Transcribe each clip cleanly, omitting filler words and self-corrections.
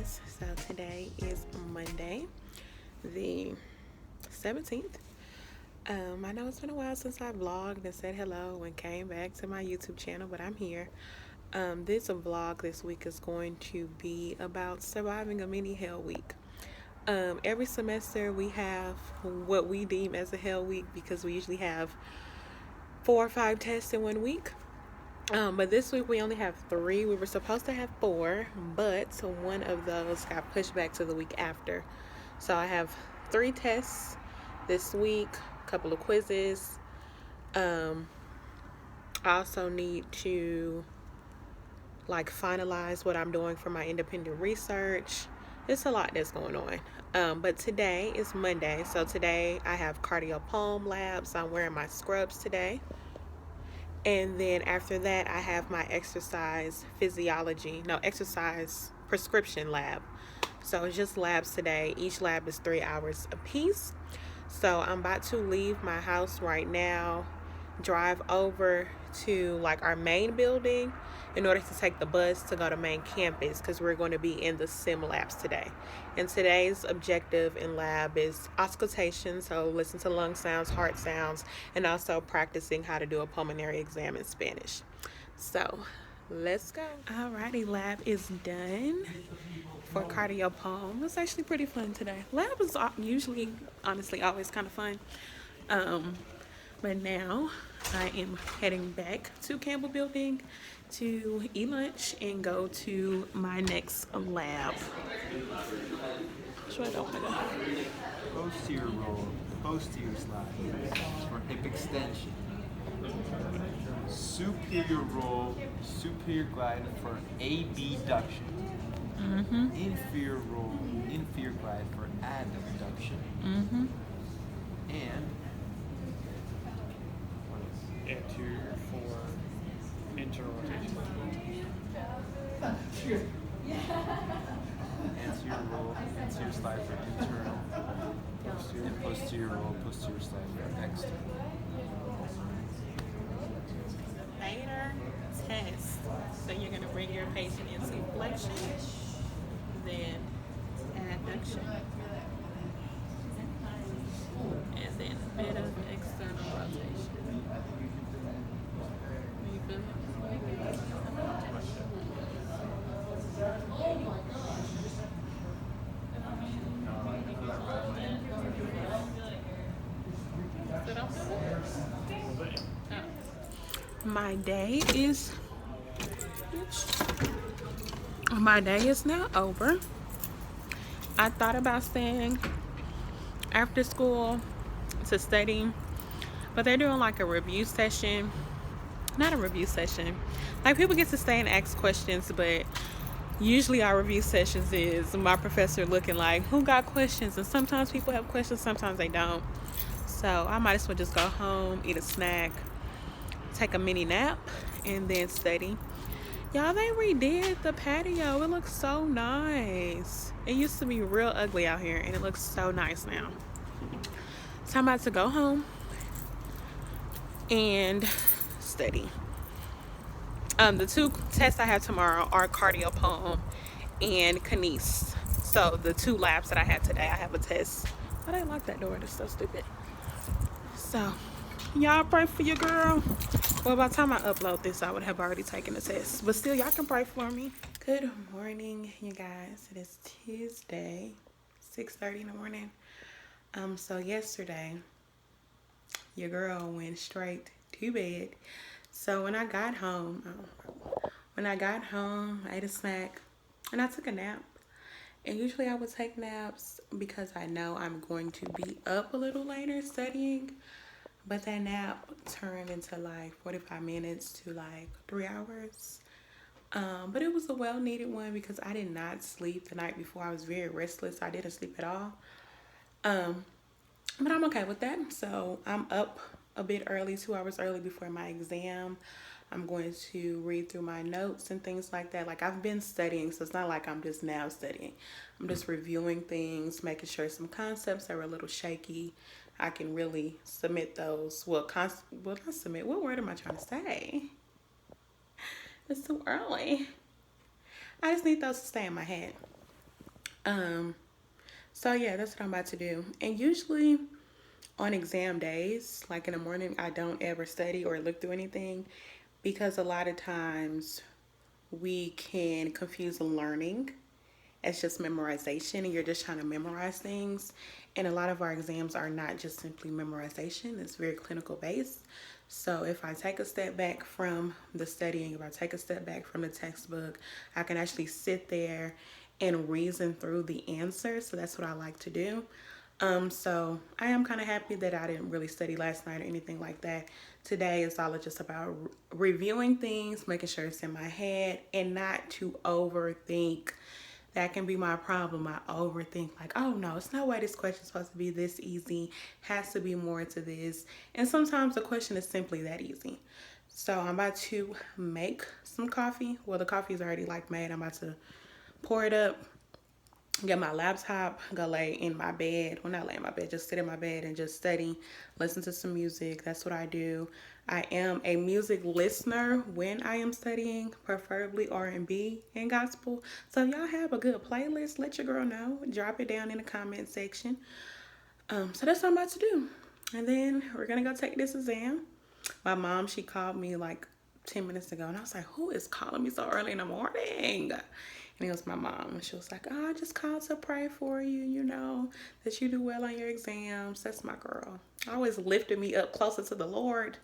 guys, so today is Monday the 17th. I know it's been a while since I vlogged and said hello and came back to my YouTube channel, but I'm here. This vlog this week is going to be about surviving a mini hell week. Every semester we have what we deem as a hell week because we usually have 4 or 5 tests in 1 week. But this week we only have 3. We were supposed to have 4, but one of those got pushed back to the week after. So I have 3 tests this week, a couple of quizzes. I also need to finalize what I'm doing for my independent research. It's a lot that's going on. But today is Monday, so today I have cardiopulmonary labs. I'm wearing my scrubs today. And then after that, I have my exercise prescription lab. So it's just labs today. Each lab is 3 hours apiece. So I'm about to leave my house right now, drive over to our main building in order to take the bus to go to main campus because we're going to be in the sim labs today. And today's objective in lab is auscultation, so listen to lung sounds, heart sounds, and also practicing how to do a pulmonary exam in Spanish. So let's go. Alrighty, lab is done for cardiopulmonary. It's actually pretty fun today. Lab is usually, honestly, always kind of fun. But now I am heading back to Campbell Building to eat lunch and go to my next lab. So I don't want to go. Posterior roll, posterior slide for hip extension. Superior roll, superior glide for abduction. Inferior roll, inferior glide for adduction. And anterior for internal rotation. anterior roll, anterior slide for internal. And posterior roll, posterior slide for external. Later test. So you're going to bring your patient into flexion, then adduction, and then a bit of external rotation. You feel me? My day is now over. I thought about staying after school to study, but they're doing a review session. Not a review session. People get to stay and ask questions, but usually our review sessions is my professor looking who got questions, and sometimes people have questions, sometimes they don't. So I might as well just go home, eat a snack, take a mini nap, and then study. Y'all, they redid the patio. It looks so nice. It used to be real ugly out here, and it looks so nice now. So I'm about to go home and study. The 2 tests I have tomorrow are cardiopulmonary and kinese. So the 2 labs that I had today, I have a test. I didn't lock that door. That's so stupid. So y'all pray for your girl. Well, by the time I upload this, I would have already taken the test. But still, y'all can pray for me. Good morning, you guys. It is Tuesday, 6:30 in the morning. So yesterday, your girl went straight to bed. So when I got home, I ate a snack and I took a nap. And usually I would take naps because I know I'm going to be up a little later studying. But that nap turned into 45 minutes to 3 hours. But it was a well-needed one because I did not sleep the night before. I was very restless. I didn't sleep at all. But I'm okay with that. So I'm up a bit early, 2 hours early before my exam. I'm going to read through my notes and things like that. I've been studying, so it's not like I'm just now studying. I'm just reviewing things, making sure some concepts are a little shaky. I can really submit those. Not submit. What word am I trying to say? It's too early. I just need those to stay in my head. So yeah, that's what I'm about to do. And usually on exam days, like in the morning, I don't ever study or look through anything because a lot of times we can confuse learning as just memorization and you're just trying to memorize things. And a lot of our exams are not just simply memorization, it's very clinical based. So if I take a step back from the studying, if I take a step back from the textbook, I can actually sit there and reason through the answers. So that's what I like to do. So I am kind of happy that I didn't really study last night or anything like that. Today is all just about reviewing things, making sure it's in my head, and not to overthink. That can be my problem. I overthink, like, oh no, it's no way this question's supposed to be this easy. Has to be more to this. And sometimes the question is simply that easy. So I'm about to make some coffee. Well, the coffee is already like made. I'm about to pour it up, get my laptop, go lay in my bed. Well, not lay in my bed, just sit in my bed and just study, listen to some music. That's what I do. I am a music listener when I am studying, preferably R&B and gospel. So if y'all have a good playlist, let your girl know. Drop it down in the comment section. So that's what I'm about to do. And then we're going to go take this exam. My mom, she called me like 10 minutes ago, and I was like, who is calling me so early in the morning? And it was my mom. And she was like, oh, I just called to pray for you, you know, that you do well on your exams. That's my girl. Always lifted me up closer to the Lord.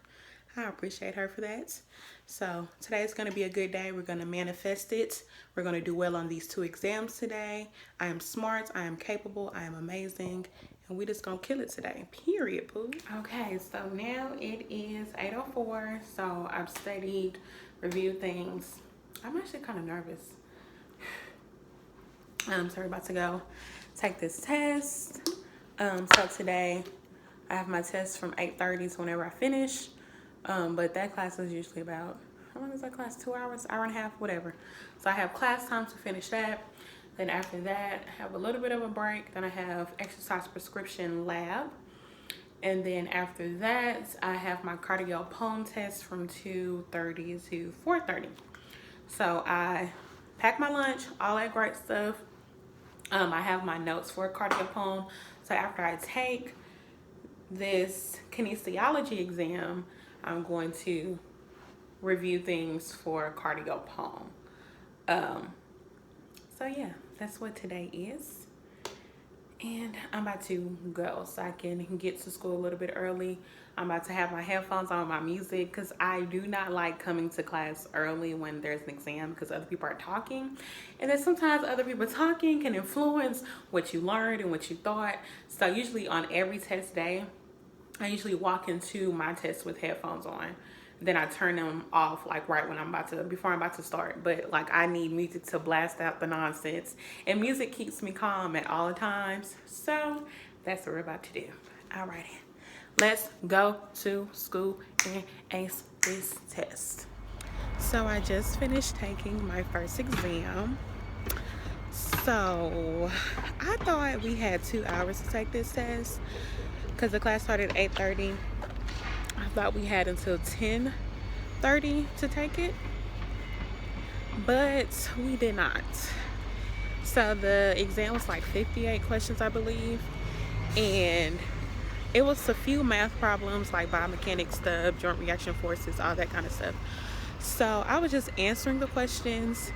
I appreciate her for that. So today is going to be a good day. We're going to manifest it. We're going to do well on these 2 exams today. I am smart. I am capable. I am amazing. And we just going to kill it today. Period, poo. Okay, so now it is 8:04. So I've studied, reviewed things. I'm actually kind of nervous. So we're about to go take this test. So today I have my test from 8:30 to whenever I finish. But that class is usually about, how long is that class? 2 hours, hour and a half, whatever. So I have class time to finish that. Then after that, I have a little bit of a break. Then I have exercise prescription lab. And then after that, I have my cardio poem test from 2:30 to 4:30. So I pack my lunch, all that great stuff. I have my notes for cardio poem. So after I take this kinesiology exam, I'm going to review things for cardio poem. So yeah, that's what today is. And I'm about to go so I can get to school a little bit early. I'm about to have my headphones on, my music, because I do not like coming to class early when there's an exam because other people are talking. And then sometimes other people talking can influence what you learned and what you thought. So usually on every test day, I usually walk into my test with headphones on. Then I turn them off like right when before I'm about to start. But like I need music to blast out the nonsense. And music keeps me calm at all times. So that's what we're about to do. Alrighty. Let's go to school and ace this test. So I just finished taking my first exam. So I thought we had 2 hours to take this test because the class started at 8:30. I thought we had until 10:30 to take it, but we did not. So the exam was like 58 questions, I believe, and it was a few math problems like biomechanics stuff, joint reaction forces, all that kind of stuff. So I was just answering the questions.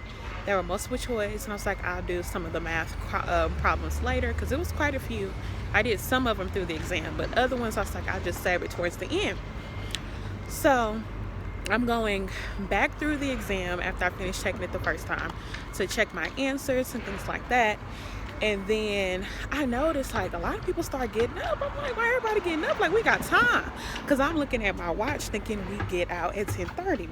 There were multiple choice, and I was like, I'll do some of the math problems later because it was quite a few. I did some of them through the exam, but other ones I was like, I'll just save it towards the end. So I'm going back through the exam after I finished checking it the first time to check my answers and things like that. And then I noticed like a lot of people start getting up. I'm like, why everybody getting up? Like we got time. Because I'm looking at my watch thinking we get out at 10:30.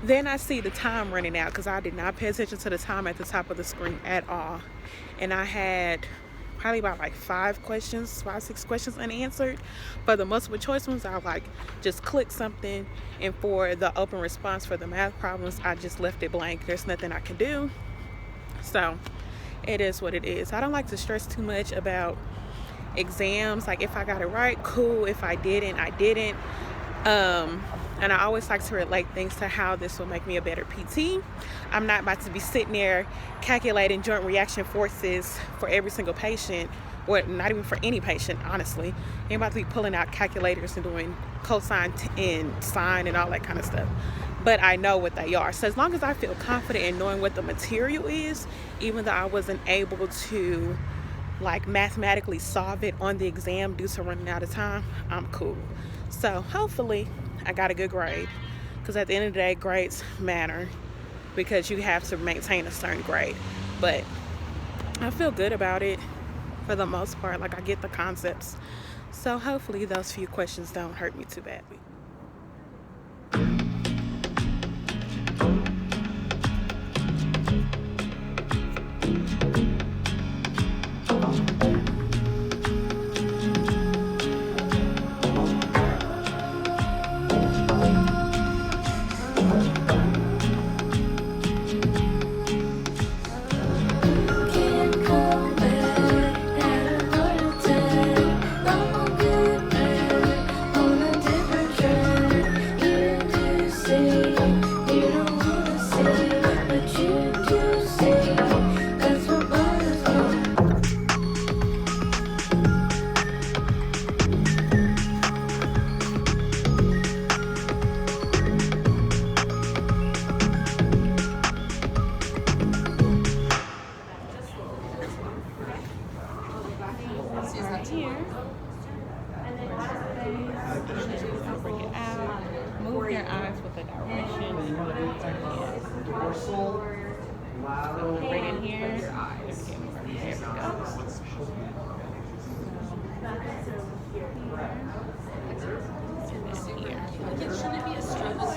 Then I see the time running out because I did not pay attention to the time at the top of the screen at all. And I had probably about like 6 questions unanswered. But the multiple choice ones, I like just click something. And for the open response for the math problems, I just left it blank. There's nothing I can do. So it is what it is. I don't like to stress too much about exams. Like if I got it right, cool. If I didn't, I didn't. And I always like to relate things to how this will make me a better PT. I'm not about to be sitting there calculating joint reaction forces for every single patient, or not even for any patient, honestly. I'm about to be pulling out calculators and doing cosine and sine and all that kind of stuff. But I know what they are. So as long as I feel confident in knowing what the material is, even though I wasn't able to like mathematically solve it on the exam due to running out of time, I'm cool. So hopefully I got a good grade, because at the end of the day, grades matter because you have to maintain a certain grade. But I feel good about it for the most part. Like, I get the concepts. So hopefully those few questions don't hurt me too badly. Move your eyes with the direction. Bring it here. There we go.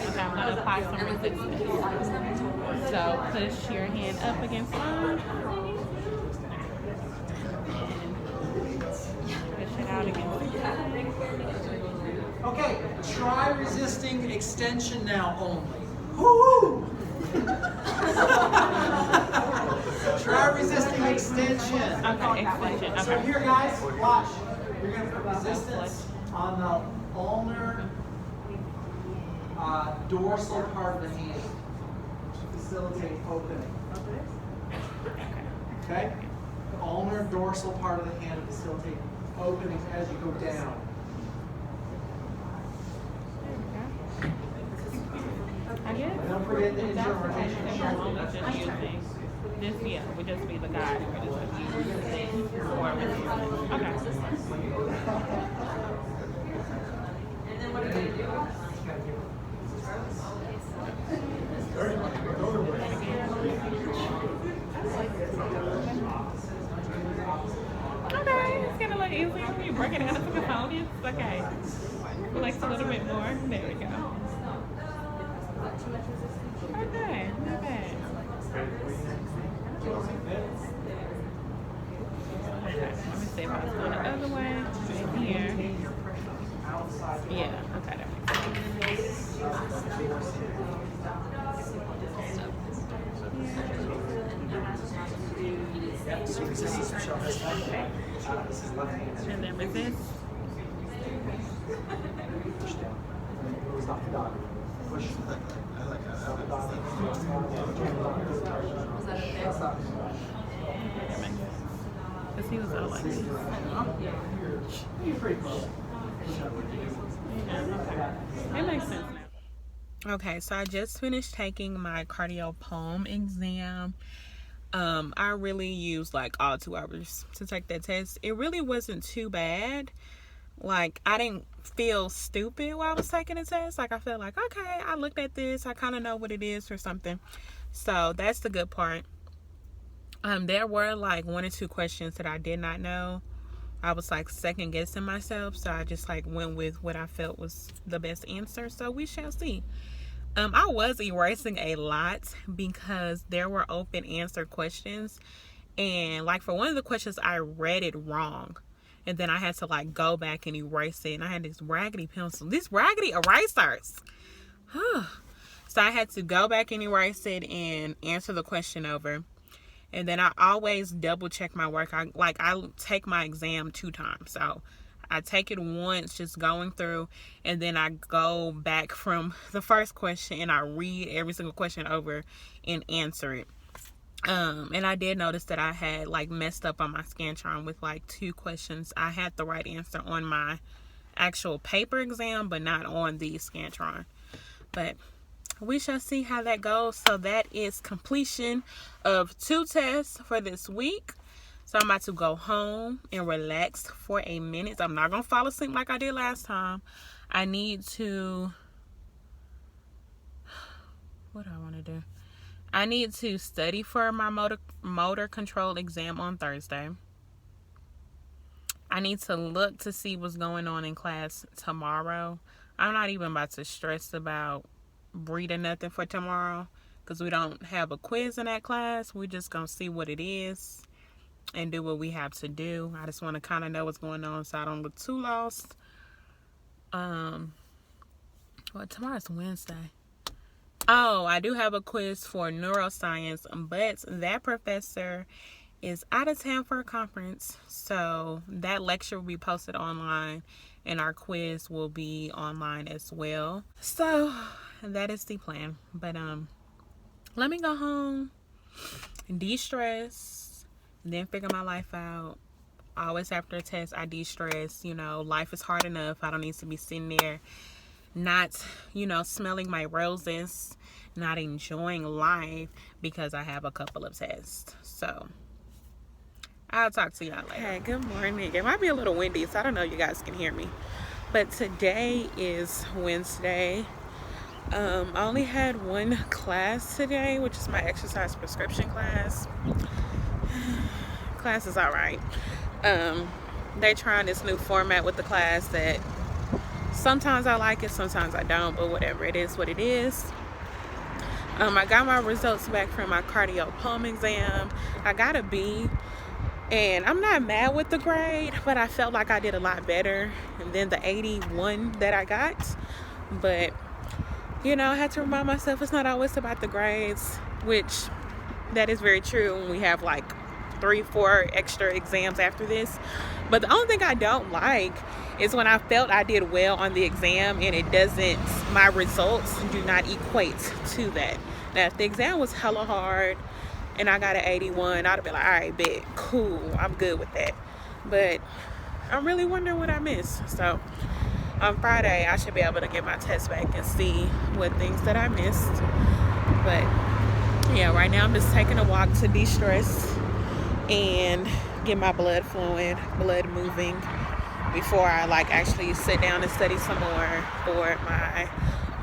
Okay, I'm going to apply some resistance. So push your hand up against mine. And push it out against mine. Okay, try resisting extension now only. Woo! Try resisting extension. Okay, extension. Okay. So here, guys, watch. You're going to put resistance on the ulnar dorsal part of the hand to facilitate opening. Okay? The ulnar dorsal part of the hand to facilitate openings as you go down. Don't forget the internal rotation. This would just be the guide. Okay. And then what are they do? Okay, it's gonna look easier when you break it out into components. Okay. Flex a little bit more. There we go. Okay, not bad. Okay, let me see if I was going the other way. Right here. Yeah, okay, that makes sense. And then resist. Push. Because he was all like this. You're pretty close. Yeah, okay. It makes sense now. Okay, so I just finished taking my cardiopulmonary exam. I really used like all 2 hours to take that test. It really wasn't too bad. Like, I didn't feel stupid while I was taking the test. Like, I felt like, okay, I looked at this, I kind of know what it is or something. So that's the good part. There were like 1 or 2 questions that I did not know. I was like second guessing myself, so I just like went with what I felt was the best answer. So we shall see. I was erasing a lot because there were open answer questions, and like for one of the questions I read it wrong, and then I had to like go back and erase it, and I had this raggedy pencil, these raggedy erasers. So I had to go back and erase it and answer the question over. And then I always double check my work. I take my exam 2 times. So I take it once, just going through, and then I go back from the first question and I read every single question over and answer it. And I did notice that I had like messed up on my Scantron with like 2 questions. I had the right answer on my actual paper exam, but not on the Scantron. But we shall see how that goes. So that is completion of 2 tests for this week. So I'm about to go home and relax for a minute. I'm not going to fall asleep like I did last time. I need to... What do I want to do? I need to study for my motor control exam on Thursday. I need to look to see what's going on in class tomorrow. I'm not even about to stress about reading nothing for tomorrow because we don't have a quiz in that class. We're just going to see what it is and do what we have to do. I just want to kind of know what's going on so I don't look too lost. Well, tomorrow's Wednesday. Oh, I do have a quiz for neuroscience, but that professor is out of town for a conference. So that lecture will be posted online and our quiz will be online as well. So that is the plan. But let me go home, de-stress, then figure my life out. Always after a test, I de-stress. You know, life is hard enough. I don't need to be sitting there not, smelling my roses, not enjoying life because I have a couple of tests. So I'll talk to y'all later. Hey, good morning. It might be a little windy, so I don't know if you guys can hear me. But today is Wednesday. I only had 1 class today, which is my exercise prescription class. Class is all right. They're trying this new format with the class that sometimes I like it, sometimes I don't, but whatever, it is what it is. I got my results back from my cardio pulm exam. I got a B, and I'm not mad with the grade, but I felt like I did a lot better than the 81 that I got. But, I had to remind myself it's not always about the grades, which that is very true when we have like 3-4 extra exams after this. But the only thing I don't like is when I felt I did well on the exam and it doesn't, my results do not equate to that. Now, if the exam was hella hard and I got an 81, I'd have been like, all right, bet, cool, I'm good with that. But I'm really wondering what I missed. So on Friday, I should be able to get my test back and see what things that I missed. But yeah, right now I'm just taking a walk to de-stress and get my blood flowing, blood moving, before I actually sit down and study some more for my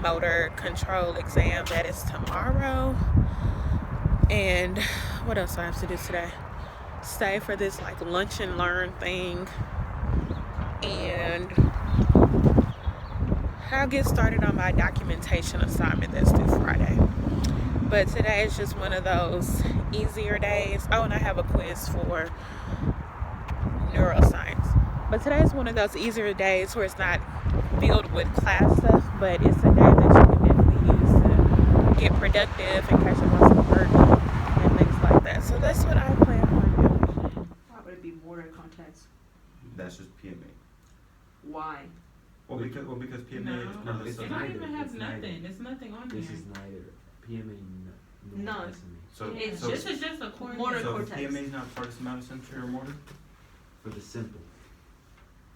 motor control exam that is tomorrow. And what else do I have to do today? Stay for this lunch and learn thing, and I'll get started on my documentation assignment that's due Friday. But today is just one of those easier days. Oh, and I have a quiz for neuroscience. But today is one of those easier days where it's not filled with class stuff, but it's a day that you can definitely use to get productive and catch up on some work and things like that. So that's what I plan on doing. Why would it be border context? That's just PMA. Why? Well, because PMA No, is part of the it subject. don't even have nothing. There's nothing on This here. is neither PMA No. nor SMA. So, It's so, This is just a corner. Motor so cortex. PMA is not part of somatosensory or motor? For the simple.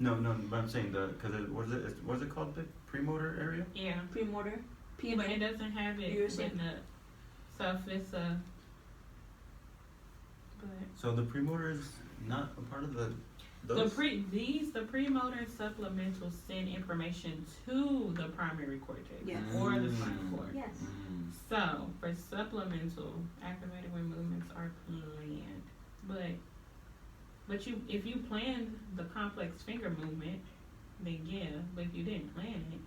No, but I'm saying what's it called? The premotor area? Yeah. Premotor? But it doesn't have it Yours in the. So if it's a. But So the premotor is not a part of the. the Those? premotor and supplemental send information to the primary cortex Yes. or the spinal cord. Yes. So for supplemental, activated when movements are planned, but if you planned the complex finger movement, then yeah. But if you didn't plan it,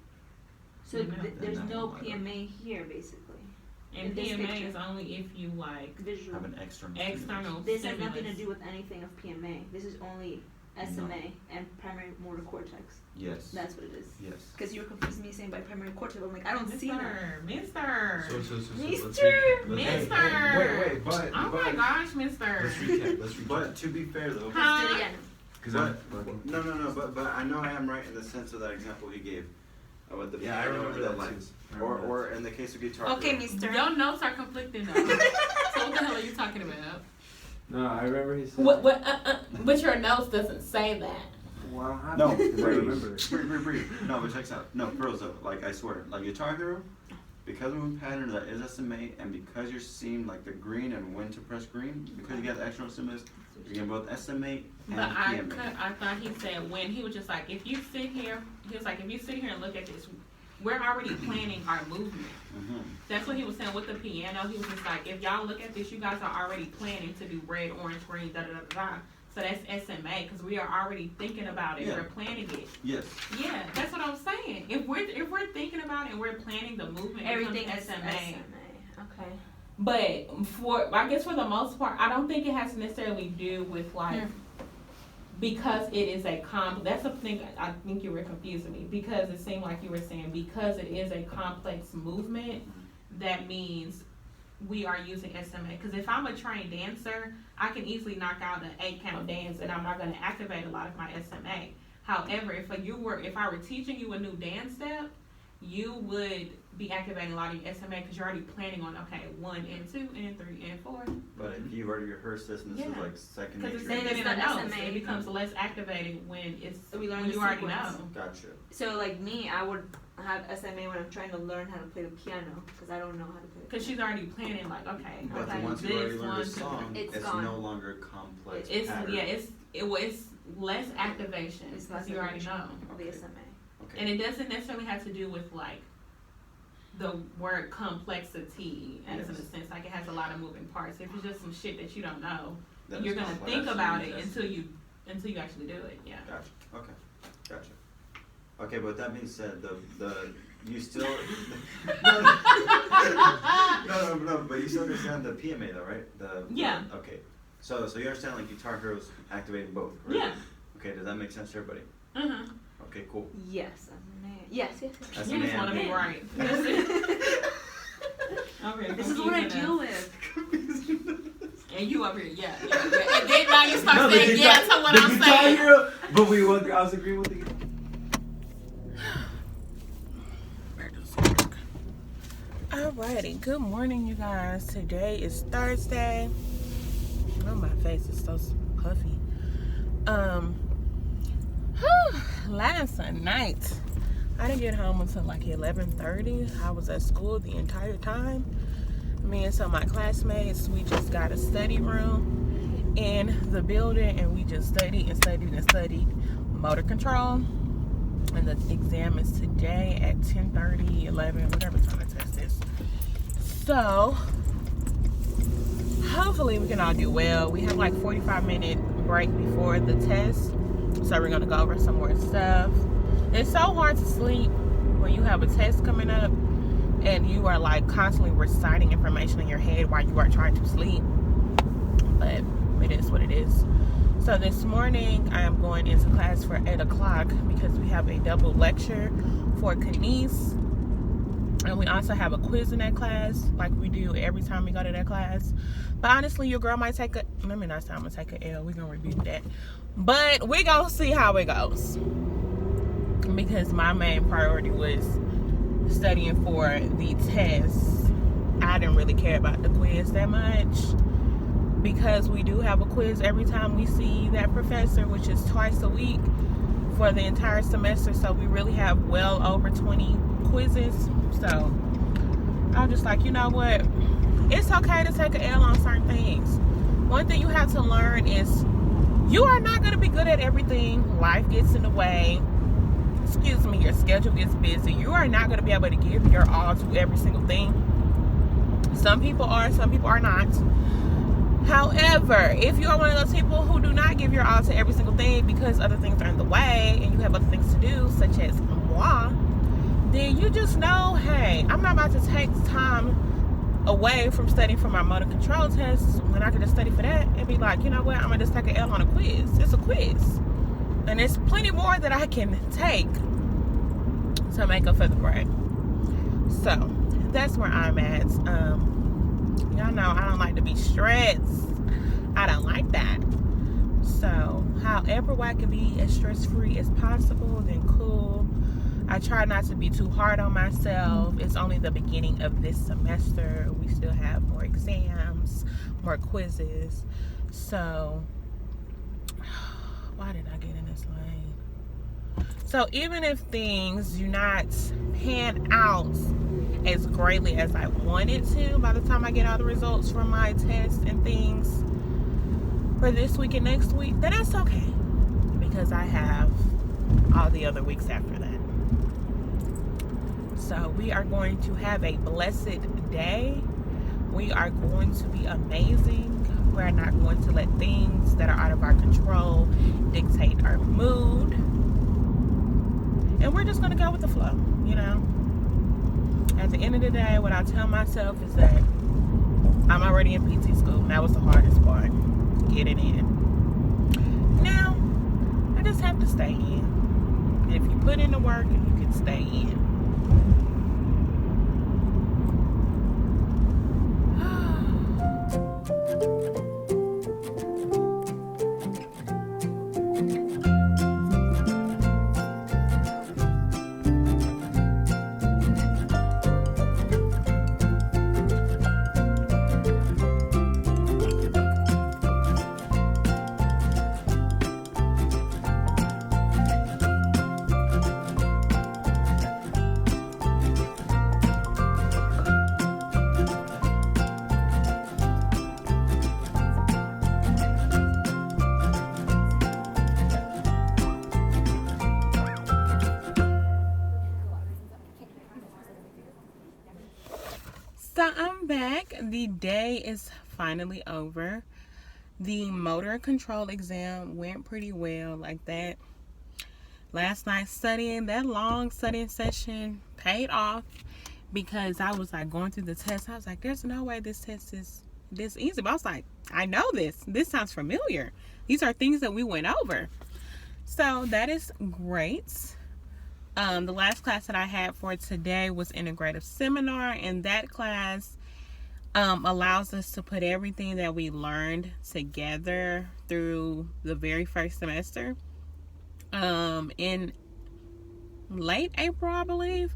So No. there's Then no that won't PMA here, basically. and In this PMA picture. is only if you Visual. Have an external. external. This has nothing to stimulus. do with anything of PMA. This is only SMA and primary motor cortex. Yes. That's what it is. Yes. Because you were confusing me saying by primary cortex. I'm like, I don't see that. Mister. So let's Mister! recap. Mister. Wait, but Oh my gosh, Mister. let's recap. But to be fair though, Let's do it again. Because but I know I am right in the sense of that example he gave. With the Yeah, I piano remember and the that too. lens. I remember Or in the case of guitar. Okay, Hero. mister. Your notes are conflicting though. So what the hell are you talking about? No, I remember he said. But your notes doesn't say that. Well, I No, because I remember. breathe. No, but check this out. No, for real though. Like, I swear. Like, Guitar Hero, because of the pattern that is SMA, and because you're seeing, like, the green and when to press green, because you got the extra stimulus, you're getting both SMA and But PMA. I thought he said when he was just like, if you sit here, he was like, if you sit here and look at this, we're already planning our movement. Mm-hmm. That's what he was saying with the piano. He was just like, if y'all look at this, you guys are already planning to do red, orange, green, da da da da. So that's SMA because we are already thinking about it. Yeah. We're planning it. Yes. Yeah, that's what I'm saying. If we're thinking about it and we're planning the movement, Everything it is becomes SMA. Okay. But I guess for the most part, I don't think it has to necessarily do with like because it is a that's the thing I think you were confusing me because it seemed like you were saying because it is a complex movement, that means we are using SMA. Because if I'm a trained dancer, I can easily knock out an 8-count dance and I'm not going to activate a lot of my SMA. However, if I were teaching you a new dance step, you would be activating a lot of your SMA because you're already planning on 1 and 2 and 3 and 4. But if you've already rehearsed this and this is like second Because it's nature. in it's the not notes, SMA. it becomes less activated when We learn when the you already sequence. know. Gotcha. So like me, I would have SMA when I'm trying to learn how to play the piano because I don't know how to play. Because she's already planning like, okay, But okay, once you already this learned one, a song, It's it's gone. no longer complex. it's pattern. it's less activation It's because less you already activation know. of the SMA. Okay. And it doesn't necessarily have to do with like the word complexity as in a sense, like it has a lot of moving parts. If it's just some shit that you don't know, Then you're it's gonna complex. think about it Yes. until you actually do it. Yeah. Gotcha. Okay. Gotcha. Okay, but that being said, the you still no, but you still understand the PMA though, right? Yeah. Okay. So you understand like Guitar Hero's activating both, right? Yeah. Okay, does that make sense to everybody? Okay, cool. Yes, SMA. Yes. That's You just an want to be and. right. Okay, This is what I confusing deal us. with. And you up here, yeah. And then now you start No, the saying yeah to what the I'm Guitar saying. Hero, but I was agreeing with the. Alrighty, good morning, you guys. Today is Thursday. Oh, my face is so puffy. Last night, I didn't get home until like 11:30. I was at school the entire time. Me and some of my classmates, we just got a study room in the building, and we just studied motor control. And the exam is today at 10:30, 11, whatever time the test is. So, hopefully we can all do well. We have like 45-minute break before the test. So we're going to go over some more stuff. It's so hard to sleep when you have a test coming up and you are like constantly reciting information in your head while you are trying to sleep. But it is what it is. So this morning I am going into class for 8 o'clock because we have a double lecture for Kenise. And we also have a quiz in that class, like we do every time we go to that class. But honestly, your girl might take let me not say I'm going to take a L. We're going to review that. But we're going to see how it goes. Because my main priority was studying for the test. I didn't really care about the quiz that much. Because we do have a quiz every time we see that professor, which is twice a week for the entire semester. So we really have well over 20 quizzes. So I'm just like, you know what? It's okay to take an L on certain things. One thing you have to learn is you are not going to be good at everything. Life gets in the way. Excuse me, your schedule gets busy. You are not going to be able to give your all to every single thing. Some people are, some people are not. However, if you are one of those people who do not give your all to every single thing because other things are in the way and you have other things to do, such as moi, then you just know, hey, I'm not about to take time away from studying for my motor control test when I could just study for that and be like, you know what, I'm going to just take an L on a quiz. It's a quiz. And there's plenty more that I can take to make up for the break. So, that's where I'm at. Y'all know I don't like to be stressed. I don't like that. So, however, however way I can be as stress-free as possible, then cool. I try not to be too hard on myself. It's only the beginning of this semester. We still have more exams, more quizzes. So, why did I get in this lane? So even if things do not pan out as greatly as I wanted to by the time I get all the results from my tests and things for this week and next week, then that's okay, because I have all the other weeks after that. So we are going to have a blessed day. We are going to be amazing. We're not going to let things that are out of our control dictate our mood. And we're just going to go with the flow, you know. At the end of the day, what I tell myself is that I'm already in PT school. That was the hardest part. Get it in. Now, I just have to stay in. And if you put in the work, you can stay in. So I'm back. The day is finally over. The motor control exam went pretty well, like that. Last night studying, that long studying session paid off, because I was like going through the test. I was like, there's no way this test is this easy. But I was like, I know this. This sounds familiar. These are things that we went over. So that is great. The last class that I had for today was integrative seminar, and that class allows us to put everything that we learned together through the very first semester. In late April, I believe.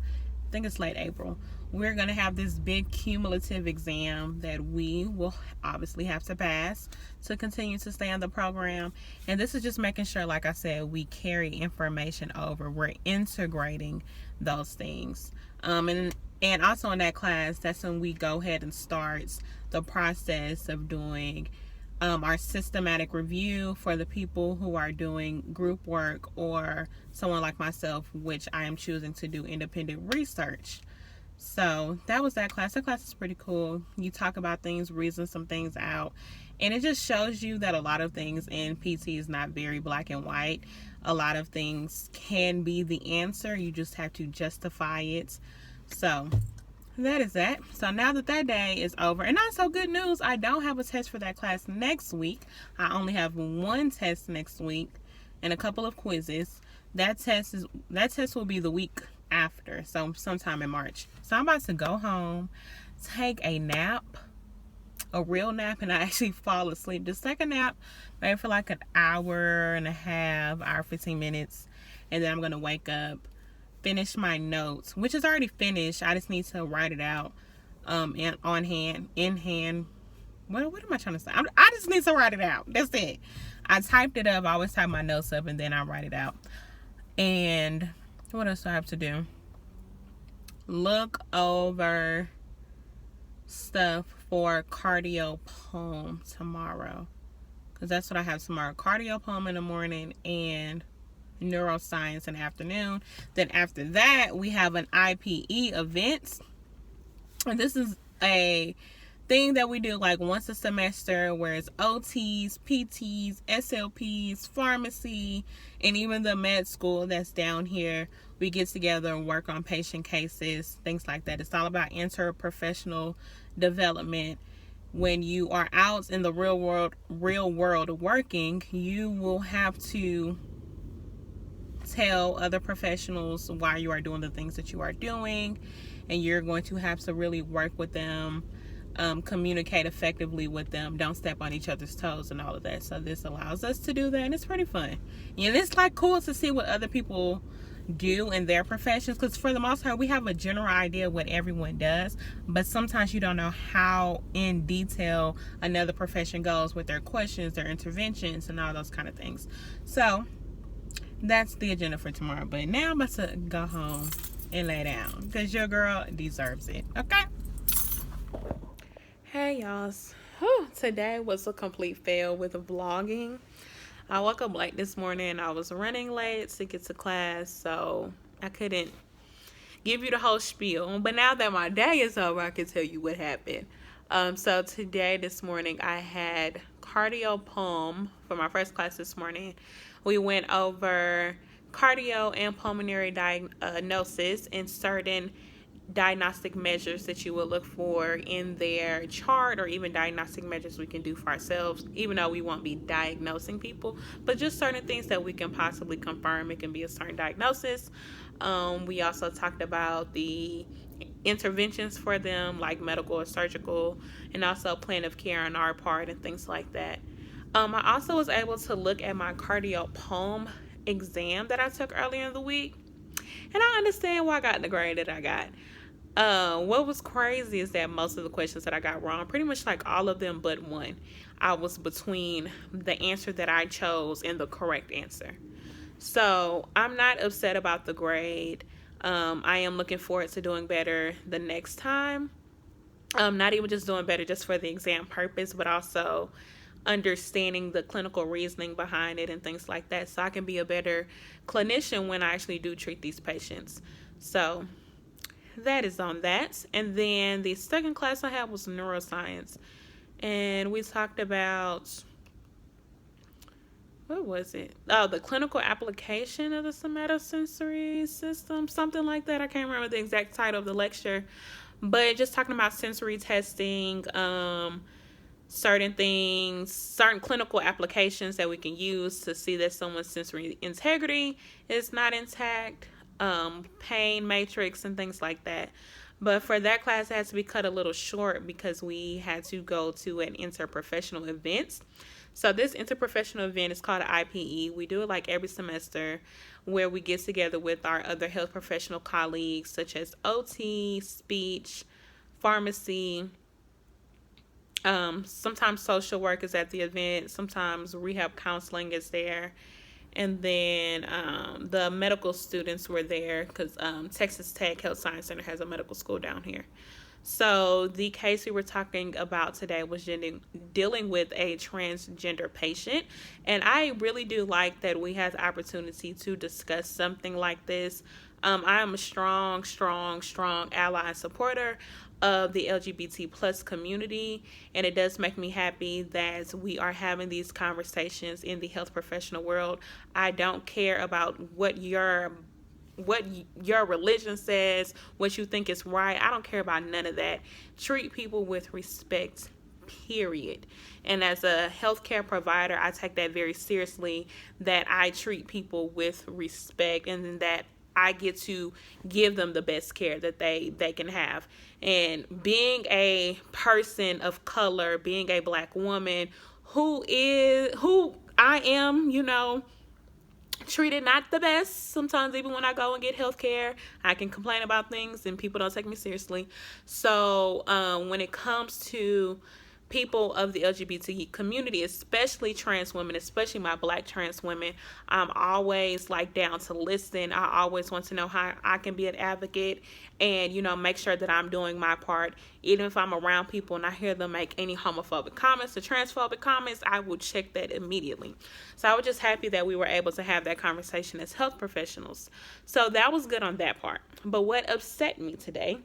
I think it's late April. We're going to have this big cumulative exam that we will obviously have to pass to continue to stay on the program. And this is just making sure, like I said, we carry information over. We're integrating those things. And also in that class, that's when we go ahead and start the process of doing our systematic review for the people who are doing group work, or someone like myself, which I am choosing to do independent research. So that was that class. That class is pretty cool. You talk about things, reason some things out, and it just shows you that a lot of things in PT is not very black and white. A lot of things can be the answer. You just have to justify it. So that is that. So now that that day is over, and also good news, I don't have a test for that class next week. I only have one test next week and a couple of quizzes. That test will be the week after, so sometime in March. So I'm about to go home, take a nap, a real nap, and I actually fall asleep. Just take a nap, maybe for like an hour and a half, hour 15 minutes, and then I'm gonna wake up, finish my notes, which is already finished. I just need to write it out and in hand. What am I trying to say? I just need to write it out. That's it. I typed it up. I always type my notes up and then I write it out. And what else do I have to do? Look over stuff for cardio poem tomorrow, because that's what I have tomorrow. Cardio poem in the morning and neuroscience in the afternoon. Then after that, we have an IPE event, and this is a thing that we do like once a semester, where it's OTs, PTs, SLPs, pharmacy, and even the med school that's down here. We get together and work on patient cases, things like that. It's all about interprofessional development. When you are out in the real world working, you will have to tell other professionals why you are doing the things that you are doing, and you're going to have to really work with them communicate effectively with them, don't step on each other's toes and all of that. So this allows us to do that, and it's pretty fun. And it's like cool to see what other people do in their professions, because for the most part we have a general idea of what everyone does, but sometimes you don't know how in detail another profession goes with their questions, their interventions, and all those kind of things. So that's the agenda for tomorrow. But now I'm about to go home and lay down because your girl deserves it. Okay. Hey y'all. Today was a complete fail with vlogging. I woke up late this morning. I was running late to get to class, so I couldn't give you the whole spiel. But now that my day is over, I can tell you what happened. So today, this morning, I had cardio pulm for my first class this morning. We went over cardio and pulmonary diagnosis and certain diagnostic measures that you will look for in their chart, or even diagnostic measures we can do for ourselves, even though we won't be diagnosing people, but just certain things that we can possibly confirm it can be a certain diagnosis. We also talked about the interventions for them, like medical or surgical, and also plan of care on our part and things like that. I also was able to look at my cardio pulm exam that I took earlier in the week, and I understand why I got the grade that I got. What was crazy is that most of the questions that I got wrong, pretty much like all of them but one, I was between the answer that I chose and the correct answer. So I'm not upset about the grade. I am looking forward to doing better the next time. Not even just doing better just for the exam purpose, but also understanding the clinical reasoning behind it and things like that, so I can be a better clinician when I actually do treat these patients. So that is on that. And then the second class I had was neuroscience, and we talked about, what was it? Oh, the clinical application of the somatosensory system, something like that. I can't remember the exact title of the lecture, but just talking about sensory testing, certain things, certain clinical applications that we can use to see that someone's sensory integrity is not intact, pain matrix and things like that. But for that class, it had to be cut a little short because we had to go to an interprofessional event. So this interprofessional event is called an IPE. We do it like every semester, where we get together with our other health professional colleagues, such as OT, speech, pharmacy. Sometimes social work is at the event. Sometimes rehab counseling is there. And then the medical students were there because Texas Tech Health Science Center has a medical school down here. So the case we were talking about today was dealing with a transgender patient. And I really do like that we have the opportunity to discuss something like this. I am a strong ally and supporter of the LGBT plus community, and it does make me happy that we are having these conversations in the health professional world. I don't care about what your religion says, what you think is right. I don't care about none of that. Treat people with respect, period. And as a healthcare provider, I take that very seriously, that I treat people with respect and that I get to give them the best care that they can have. And being a person of color, being a Black woman who I am, treated not the best. Sometimes even when I go and get health care, I can complain about things and people don't take me seriously. So when it comes to people of the LGBT community, especially trans women, especially my Black trans women, I'm always down to listen. I always want to know how I can be an advocate and, make sure that I'm doing my part. Even if I'm around people and I hear them make any homophobic comments or transphobic comments, I will check that immediately. So I was just happy that we were able to have that conversation as health professionals. So that was good on that part. But what upset me today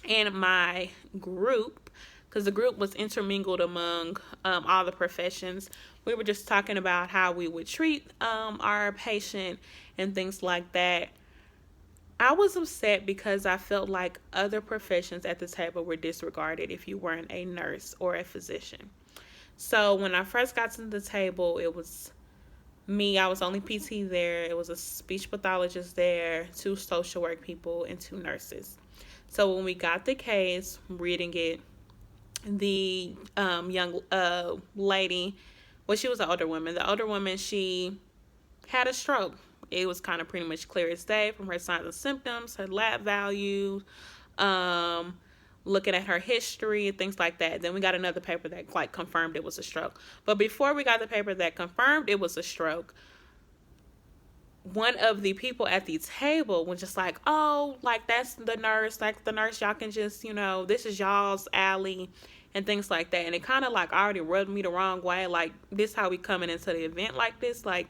in my group, because the group was intermingled among all the professions, we were just talking about how we would treat our patient and things like that. I was upset because I felt like other professions at the table were disregarded if you weren't a nurse or a physician. So when I first got to the table, it was me. I was only PT there. It was a speech pathologist there, 2 social work people, and 2 nurses. So when we got the case, reading it, the young lady, well, she was an older woman. The older woman, she had a stroke. It was kind of pretty much clear as day from her signs and symptoms, her lab value, um, looking at her history and things like that. Then we got another paper that like confirmed it was a stroke. But before we got the paper that confirmed it was a stroke, one of the people at the table was just like, oh, like that's the nurse, like the nurse, y'all can just, this is y'all's alley and things like that. And it kind of like already rubbed me the wrong way. Like, this how we coming into the event like this. Like,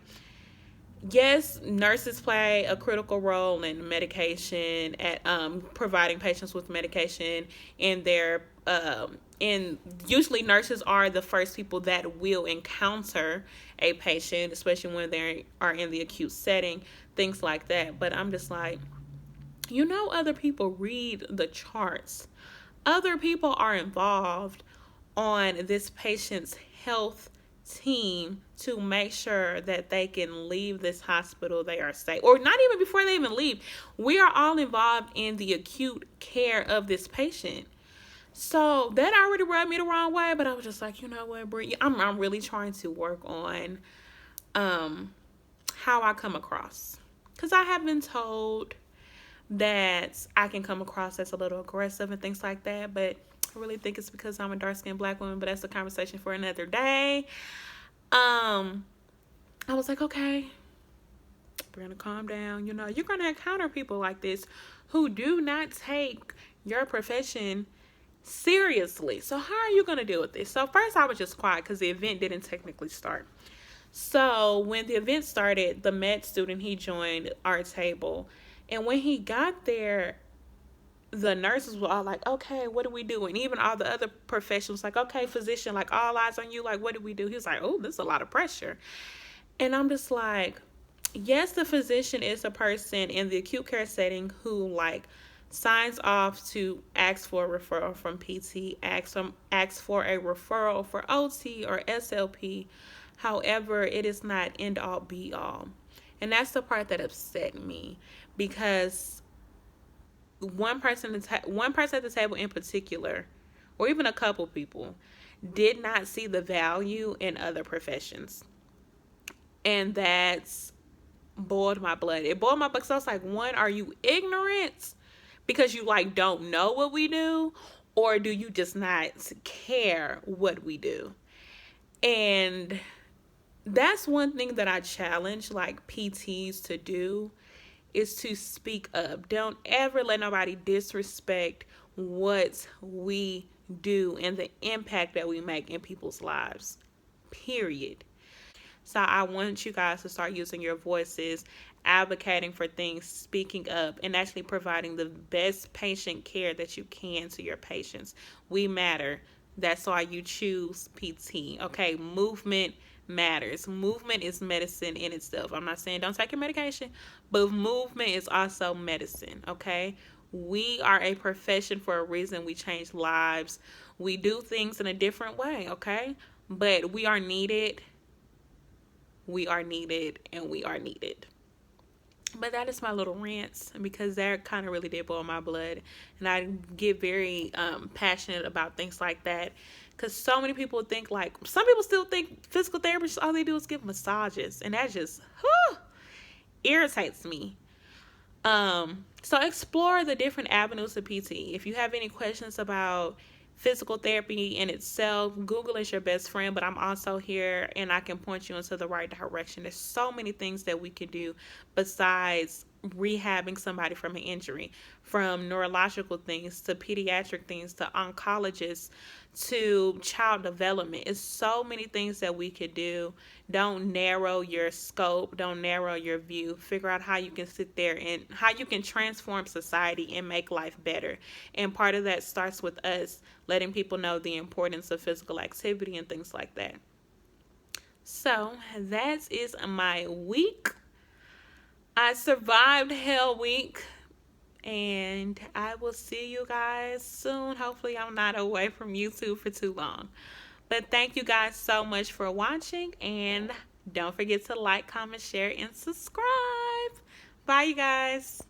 yes, nurses play a critical role in medication, at providing patients with medication in their and usually nurses are the first people that will encounter a patient, especially when they are in the acute setting, things like that. But I'm just like, other people read the charts. Other people are involved on this patient's health team to make sure that they can leave this hospital, they are safe, or not even before they even leave. We are all involved in the acute care of this patient. So that already rubbed me the wrong way, but I was just like, you know what, Brie, I'm really trying to work on how I come across, because I have been told that I can come across as a little aggressive and things like that, but I really think it's because I'm a dark-skinned black woman, but that's a conversation for another day. I was like, okay, we're gonna calm down. You're gonna encounter people like this who do not take your profession seriously. So how are you gonna deal with this? So first I was just quiet because the event didn't technically start. So when the event started, the med student, he joined our table, and when he got there, the nurses were all like, okay, what do we do? And even all the other professionals like, okay, physician, like all eyes on you, like what do we do? He was like, oh, this is a lot of pressure. And I'm just like, yes, the physician is a person in the acute care setting who like signs off to ask for a referral from PT, ask for a referral for OT or SLP. However, it is not end all be all. And that's the part that upset me, because one person at the table in particular, or even a couple people, did not see the value in other professions. And that's boiled my blood. It boiled my blood. So I was like, one, are you ignorant because you like don't know what we do, or do you just not care what we do? And that's one thing that I challenge like PTs to do, is to speak up. Don't ever let nobody disrespect what we do and the impact that we make in people's lives. Period. So I want you guys to start using your voices, advocating for things, speaking up, and actually providing the best patient care that you can to your patients. We matter. That's why you choose PT. Okay, movement matters. Movement is medicine in itself. I'm not saying don't take your medication, but movement is also medicine. Okay, we are a profession for a reason. We change lives. We do things in a different way. Okay, but we are needed. We are needed, and we are needed. But that is my little rants, because that kind of really did boil my blood, and I get very passionate about things like that, because so many people think, like, some people still think physical therapists, all they do is give massages, and that just irritates me. So explore the different avenues of PT. If you have any questions about physical therapy in itself, Google is your best friend, but I'm also here and I can point you into the right direction. There's so many things that we can do besides rehabbing somebody from an injury, from neurological things to pediatric things to oncologists to child development. It's so many things that we could do. Don't narrow your scope, don't narrow your view. Figure out how you can sit there and how you can transform society and make life better. And part of that starts with us letting people know the importance of physical activity and things like that. So that is my week. I survived Hell Week, and I will see you guys soon. Hopefully I'm not away from YouTube for too long. But thank you guys so much for watching, and don't forget to like, comment, share, and subscribe. Bye, you guys.